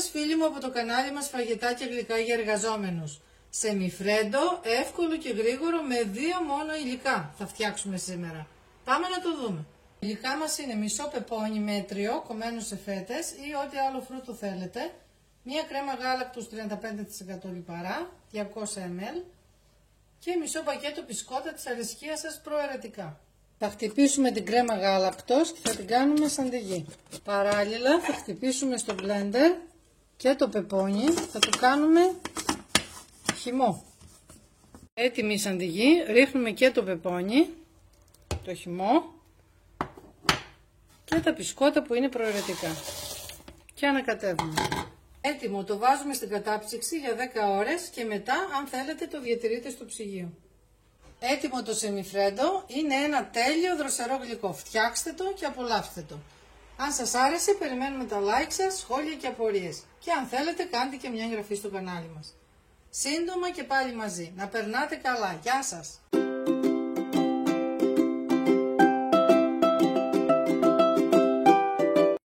σας φίλοι μου από το κανάλι μας Φαγητά και Γλυκά για Εργαζόμενους. Σεμιφρέντο, εύκολο και γρήγορο με 2 μόνο υλικά θα φτιάξουμε σήμερα. Πάμε να το δούμε. Τα υλικά μας είναι μισό πεπόνι μέτριο κομμένο σε φέτες ή ό,τι άλλο φρούτο θέλετε. Μία κρέμα γάλακτος 35% λιπαρά, 200 ml και μισό πακέτο μπισκότα της αρισκίας σας προαιρετικά. Θα χτυπήσουμε την κρέμα γάλακτος και θα την κάνουμε σαντιγί. Παράλληλα θα χτυπήσουμε στο μπλέντερ και το πεπόνι, θα το κάνουμε χυμό. Έτοιμη η σαντιγί, ρίχνουμε και το πεπόνι, το χυμό και τα μπισκότα που είναι προαιρετικά και ανακατεύουμε. Έτοιμο, το βάζουμε στην κατάψυξη για 10 ώρες και μετά αν θέλετε το διατηρείτε στο ψυγείο. Έτοιμο το σεμιφρέντο, είναι ένα τέλειο δροσερό γλυκό. Φτιάξτε το και απολαύστε το. Αν σας άρεσε, περιμένουμε τα like σας, σχόλια και απορίες. Και αν θέλετε, κάντε και μια εγγραφή στο κανάλι μας. Σύντομα και πάλι μαζί. Να περνάτε καλά. Γεια σας!